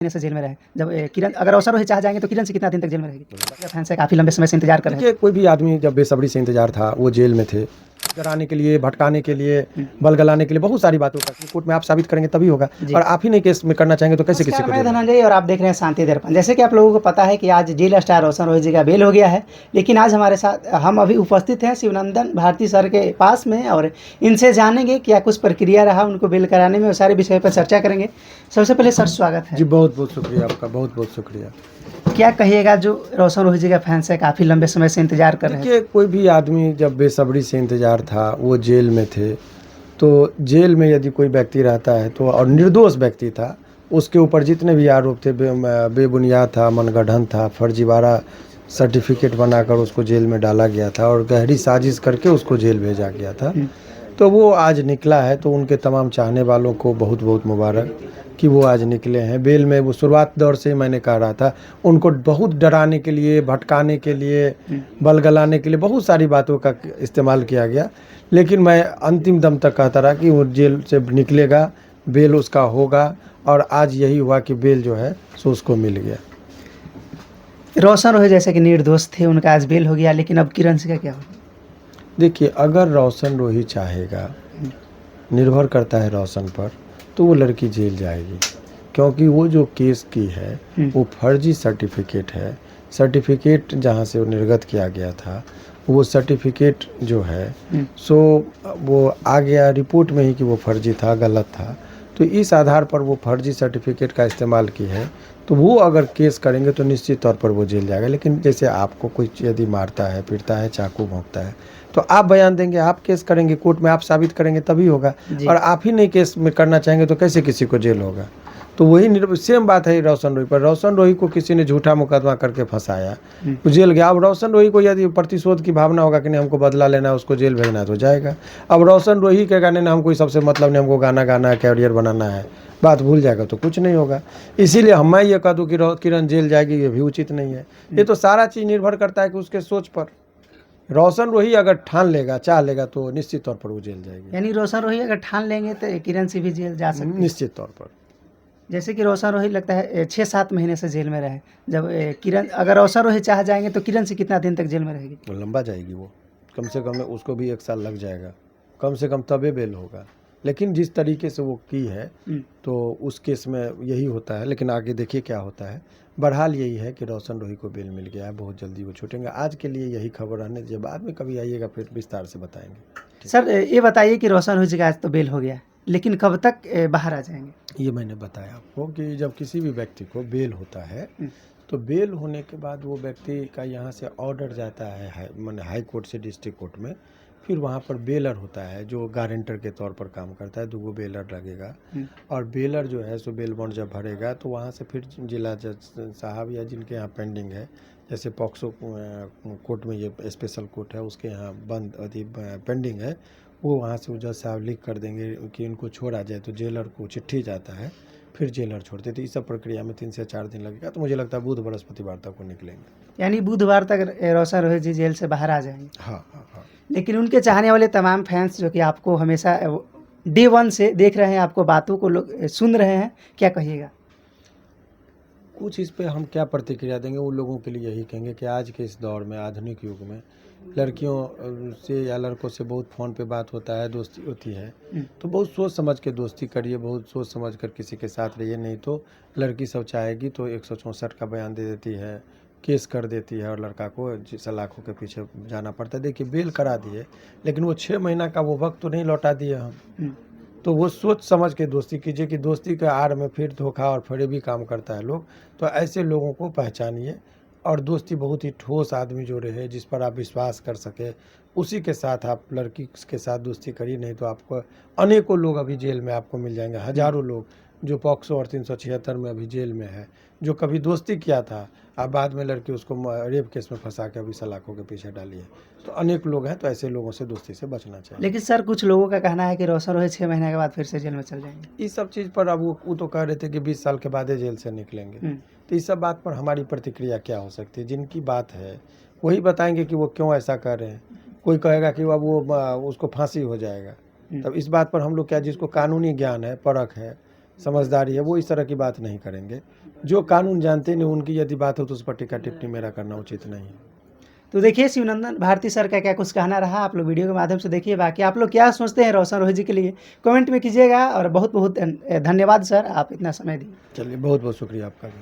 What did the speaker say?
महीने से जेल में रहे। जब किरण अगर अवसर रोही चाह जाएंगे तो किरण से कितना दिन तक जेल में रहेगी? फैंस है काफ़ी लंबे समय से इंतजार कर रहे देखिए, कोई भी आदमी जब बेसब्री से इंतजार था, वो जेल में थे। डराने के लिए, भटकाने के लिए, बलगलाने के लिए बहुत सारी बातों का कोर्ट में आप साबित करेंगे तभी होगा। जी। और आप ही नहीं केस में करना चाहेंगे तो कैसे किसी नमस्कार, को मैं जेल होगा? धनंजय और आप देख रहे हैं शांति दर्पण। जैसे कि आप लोगों को पता है कि आज जेल स्टार रोशन रोही जी का बेल हो गया है, लेकिन आज हमारे साथ हम अभी उपस्थित हैं शिवनंदन भारती सर के पास में और इनसे जानेंगे क्या कुछ प्रक्रिया रहा उनको बेल कराने में और सारे विषय पर चर्चा करेंगे। सबसे पहले सर स्वागत है। जी, बहुत-बहुत शुक्रिया आपका, बहुत-बहुत शुक्रिया। क्या कहिएगा जो रोशन रोही जी का फैंस है काफ़ी लंबे समय से इंतजार कर रहे हैं? देखिए, कोई भी आदमी जब बेसब्री से इंतजार था, वो जेल में थे, तो जेल में यदि कोई व्यक्ति रहता है तो और निर्दोष व्यक्ति था, उसके ऊपर जितने भी आरोप थे बेबुनियाद था, मनगढ़ंत था, फर्जीवाड़ा सर्टिफिकेट बनाकर उसको जेल में डाला गया था और गहरी साजिश करके उसको जेल भेजा गया था। तो वो आज निकला है, तो उनके तमाम चाहने वालों को बहुत-बहुत मुबारक कि वो आज निकले हैं। बेल में वो शुरुआत दौर से ही मैंने कह रहा था, उनको बहुत डराने के लिए, भटकाने के लिए, बलगलाने के लिए बहुत सारी बातों का इस्तेमाल किया गया। लेकिन मैं अंतिम दम तक कहता रहा कि वो जेल से निकलेगा, बेल उसका होगा और आज यही हुआ कि बेल जो है सो उसको मिल गया। रोशन रोही जैसे कि निर्दोष थे, उनका आज बेल हो गया, लेकिन अब किरण सिंह का क्या होगा? देखिए, अगर रोशन रोही चाहेगा, निर्भर करता है रोशन पर, तो वो लड़की जेल जाएगी, क्योंकि वो जो केस की है वो फर्जी सर्टिफिकेट है। सर्टिफिकेट जहाँ से वो निर्गत किया गया था, वो सर्टिफिकेट जो है सो वो आ गया रिपोर्ट में ही कि वो फर्जी था, गलत था। तो इस आधार पर वो फर्जी सर्टिफिकेट का इस्तेमाल की है, तो वो अगर केस करेंगे तो निश्चित तौर पर वो जेल जाएगा। लेकिन जैसे आपको कोई यदि मारता है, पीटता है, चाकू भोंकता है, तो आप बयान देंगे, आप केस करेंगे, कोर्ट में आप साबित करेंगे तभी होगा। और आप ही नहीं केस में करना चाहेंगे तो कैसे किसी को जेल होगा? तो वही सेम बात है रोशन रोही पर। रोशन रोही को किसी ने झूठा मुकदमा करके फंसाया, वो जेल गया। अब रोशन रोही को यदि प्रतिशोध की भावना होगा कि नहीं हमको बदला लेना है, उसको जेल भेजना है, तो जाएगा। अब रोशन रोही के गाने ना हमको सबसे मतलब नहीं, हमको गाना गाना है, कैरियर बनाना है, बात भूल जाएगा तो कुछ नहीं होगा। इसीलिए मैं ये कह दूँ कि किरण जेल जाएगी, ये भी उचित नहीं है। ये तो सारा चीज़ निर्भर करता है कि उसके सोच पर। रोशन रोही अगर ठान लेगा, चाह लेगा, तो निश्चित तौर पर वो जेल जाएगी। यानी रोशन रोही अगर ठान लेंगे तो किरण सिंह भी जेल जा सकते हैं? निश्चित तौर पर। जैसे कि रोशन रोही लगता है 6-7 महीने से जेल में रहे। जब किरण अगर रोशन रोही चाह जाएंगे तो किरण सिंह कितना दिन तक जेल में रहेगी? वो लंबा जाएगी, वो कम से कम उसको भी 1 साल लग जाएगा, कम से कम तबे बेल होगा। लेकिन जिस तरीके से वो की है तो उस केस में यही होता है। लेकिन आगे देखिए क्या होता है। बहरहाल यही है कि रोशन रोही को बेल मिल गया है, बहुत जल्दी वो छूटेंगे। आज के लिए यही खबर रहने दीजिए, बाद में कभी आइएगा फिर विस्तार से बताएंगे। सर ये बताइए कि रोशन रोही जी का आज तो बेल हो गया, लेकिन कब तक बाहर आ जाएंगे? ये मैंने बताया आपको कि जब किसी भी व्यक्ति को बेल होता है तो बेल होने के बाद वो व्यक्ति का यहाँ से ऑर्डर जाता है माने हाई कोर्ट से डिस्ट्रिक्ट कोर्ट में। फिर वहाँ पर बेलर होता है जो गारंटर के तौर पर काम करता है, 2 बेलर लगेगा। और बेलर जो है सो बेल बॉन्ड जब भरेगा तो वहाँ से फिर जिला जज साहब या जिनके यहाँ पेंडिंग है, जैसे पॉक्सो कोर्ट में ये स्पेशल कोर्ट है, उसके यहाँ बंद अभी पेंडिंग है, वो वहाँ से जज साहब लिख कर देंगे कि इनको छोड़ा जाए। तो जेलर को चिट्ठी जाता है, फिर जेलर छोड़ते। तो इस सब प्रक्रिया में 3 से 4 दिन लगेगा। तो मुझे लगता है बुध बृहस्पतिवार तक वो निकलेंगे। यानी बुधवार तक रोशन रोही जी जेल से बाहर आ जाएंगे? हाँ हाँ हाँ। लेकिन उनके चाहने वाले तमाम फैंस जो कि आपको हमेशा डे 1 से देख रहे हैं, आपको बातों को लोग सुन रहे हैं, क्या कहिएगा? कुछ इस पे हम क्या प्रतिक्रिया देंगे, उन लोगों के लिए यही कहेंगे कि आज के इस दौर में, आधुनिक युग में, लड़कियों से या लड़कों से बहुत फ़ोन पे बात होता है, दोस्ती होती है। तो बहुत सोच समझ के दोस्ती करिए, बहुत सोच समझ कर किसी के साथ रहिए। नहीं तो लड़की सब चाहेगी तो 164 का बयान दे देती है, केस कर देती है और लड़का को सलाखों के पीछे जाना पड़ता है। देखिए, बेल करा दिए, लेकिन वो 6 महीना का वो वक्त तो नहीं लौटा दिए हम। तो वो सोच समझ के दोस्ती कीजिए कि दोस्ती के आड़ में फिर धोखा और फरेबी काम करता है लोग। तो ऐसे लोगों को पहचानिए और दोस्ती बहुत ही ठोस आदमी जो रहे, जिस पर आप विश्वास कर सके, उसी के साथ आप लड़की के साथ दोस्ती करिए। नहीं तो आपको अनेकों लोग अभी जेल में आपको मिल जाएंगे, हज़ारों लोग जो पॉक्सो और 376 में अभी जेल में है, जो कभी दोस्ती किया था और बाद में लड़की उसको रेप केस में फंसा के अभी सलाखों के पीछे डाली है। तो अनेक लोग हैं, तो ऐसे लोगों से दोस्ती से बचना चाहिए। लेकिन सर कुछ लोगों का कहना है कि रोशन रोही 6 महीने के बाद फिर से जेल में चल जाएंगे। इस सब चीज़ पर अब वो तो कह रहे थे कि 20 साल के बाद ही जेल से निकलेंगे। तो इस सब बात पर हमारी प्रतिक्रिया क्या हो सकती है? जिनकी बात है वही बताएंगे कि वो क्यों ऐसा कर रहे हैं। कोई कहेगा कि अब वो उसको फांसी हो जाएगा। तब इस बात पर हम लोग क्या, जिसको कानूनी ज्ञान है, परख है, समझदारी है, वो इस तरह की बात नहीं करेंगे। जो कानून जानते नहीं उनकी यदि बात हो तो उस पर टीका टिप्पणी मेरा करना उचित नहीं है। तो देखिए शिवनंदन भारती सर का क्या कुछ कहना रहा, आप लोग वीडियो के माध्यम से देखिए। बाकी आप लोग क्या सोचते हैं रोशन रोही जी के लिए कमेंट में कीजिएगा। और बहुत बहुत धन्यवाद सर, आप इतना समय दिए। चलिए, बहुत बहुत शुक्रिया आपका भी।